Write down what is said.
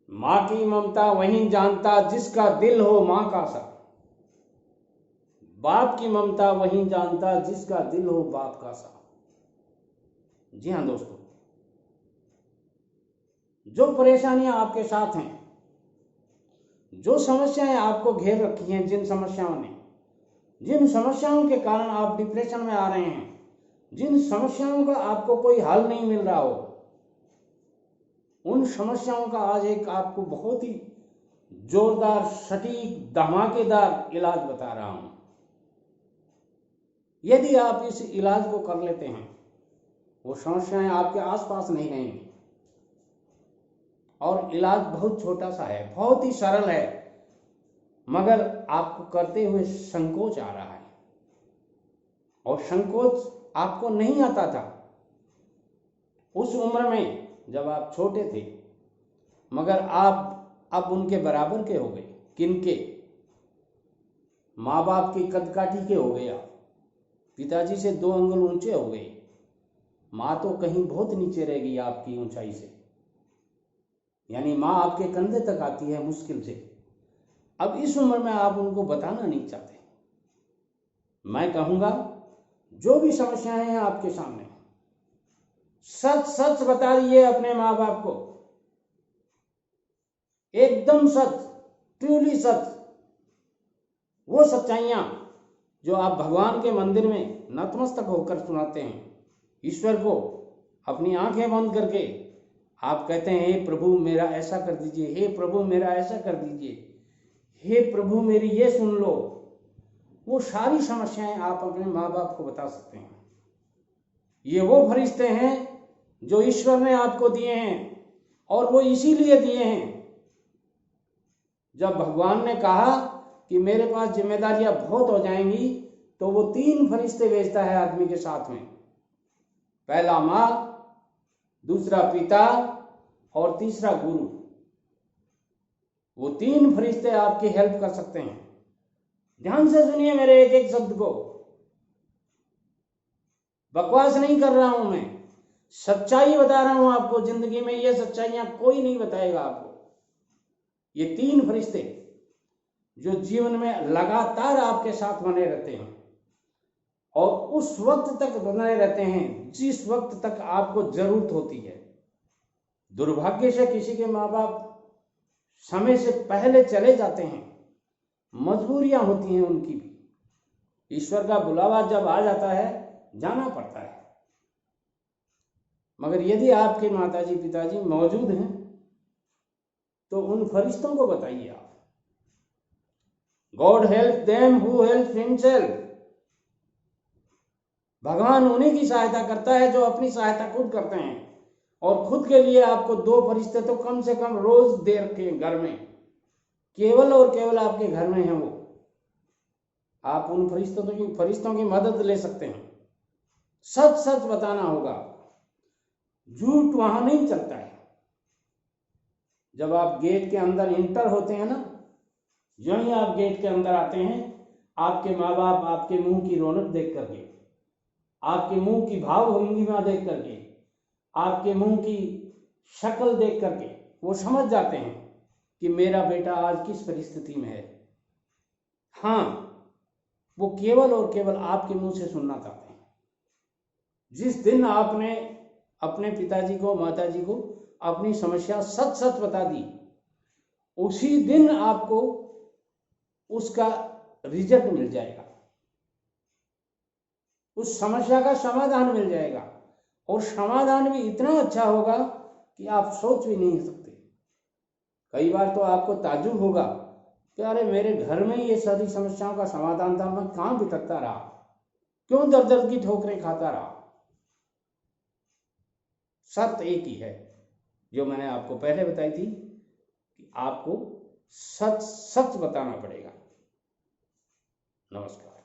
माँ की ममता वही जानता जिसका दिल हो माँ का सा। बाप की ममता वही जानता जिसका दिल हो बाप का सा। जी हाँ दोस्तों, जो परेशानियां आपके साथ हैं, जो समस्याएं आपको घेर रखी हैं, जिन समस्याओं के कारण आप डिप्रेशन में आ रहे हैं, जिन समस्याओं का आपको कोई हल नहीं मिल रहा हो, उन समस्याओं का आज एक आपको बहुत ही जोरदार, सटीक, धमाकेदार इलाज बता रहा हूं। यदि आप इस इलाज को कर लेते हैं, वो समस्याएं आपके आसपास नहीं रहेंगी। और इलाज बहुत छोटा सा है, बहुत ही सरल है, मगर आपको करते हुए संकोच आ रहा है। और संकोच आपको नहीं आता था उस उम्र में जब आप छोटे थे, मगर आप अब उनके बराबर के हो गए। किनके? माँ बाप की कदकाठी के हो गए। आप पिताजी से 2 अंगुल ऊंचे हो गए। माँ तो कहीं बहुत नीचे रह गई आपकी ऊंचाई से, यानी माँ आपके कंधे तक आती है मुश्किल से। अब इस उम्र में आप उनको बताना नहीं चाहते। मैं कहूंगा, जो भी समस्याएं हैं आपके सामने, सच सच बता दीजिए अपने माँ बाप को, एकदम सच, ट्रूली सच। वो सच्चाइयां जो आप भगवान के मंदिर में नतमस्तक होकर सुनाते हैं, ईश्वर को अपनी आंखें बंद करके आप कहते हैं, हे प्रभु मेरा ऐसा कर दीजिए, हे प्रभु मेरा ऐसा कर दीजिए, हे प्रभु मेरी ये सुन लो। वो सारी समस्याएं आप अपने माँ बाप को बता सकते हैं। ये वो फरिश्ते हैं जो ईश्वर ने आपको दिए हैं, और वो इसीलिए दिए हैं। जब भगवान ने कहा कि मेरे पास जिम्मेदारियां बहुत हो जाएंगी, तो वो 3 फरिश्ते भेजता है आदमी के साथ में। पहला माँ, दूसरा पिता और तीसरा गुरु। वो 3 फरिश्ते आपकी हेल्प कर सकते हैं। ध्यान से सुनिए मेरे एक एक शब्द को, बकवास नहीं कर रहा हूं मैं, सच्चाई बता रहा हूं आपको। जिंदगी में ये सच्चाइयां कोई नहीं बताएगा आपको। ये 3 फरिश्ते जो जीवन में लगातार आपके साथ बने रहते हैं, और उस वक्त तक बने रहते हैं जिस वक्त तक आपको जरूरत होती है। दुर्भाग्य से किसी के माँ बाप समय से पहले चले जाते हैं, मजबूरियां होती हैं उनकी भी। ईश्वर का बुलावा जब आ जाता है, जाना पड़ता है। मगर यदि आपके माताजी पिताजी मौजूद हैं, तो उन फरिश्तों को बताइए आप, God help them who help himself. भगवान उन्हीं की सहायता करता है जो अपनी सहायता खुद करते हैं। और खुद के लिए आपको 2 फरिश्ते तो कम से कम रोज दे रखे घर में, केवल और केवल आपके घर में है वो। आप उन फरिश्तों की मदद ले सकते हैं। सच सच बताना होगा, झूठ वहां नहीं चलता है। जब आप गेट के अंदर इंटर होते हैं ना, जो ही आप गेट के अंदर आते हैं, आपके माँ बाप आपके मुंह की रौनक देख करके, आपके मुंह की भावभंगिमा देख करके, आपके मुंह की शक्ल देख करके वो समझ जाते हैं कि मेरा बेटा आज किस परिस्थिति में है। हाँ, वो केवल और केवल आपके मुंह से सुनना चाहते हैं। जिस दिन आपने अपने पिताजी को, माताजी को अपनी समस्या सच सच बता दी, उसी दिन आपको उसका रिजल्ट मिल जाएगा, उस समस्या का समाधान मिल जाएगा। और समाधान भी इतना अच्छा होगा कि आप सोच भी नहीं सकते। कई बार तो आपको ताज्जुब होगा कि अरे मेरे घर में ये सारी समस्याओं का समाधान था, मैं कहां भटकता रहा, क्यों दर दर की ठोकरें खाता रहा। शर्त एक ही है जो मैंने आपको पहले बताई थी, कि आपको सच सच बताना पड़ेगा। नमस्कार।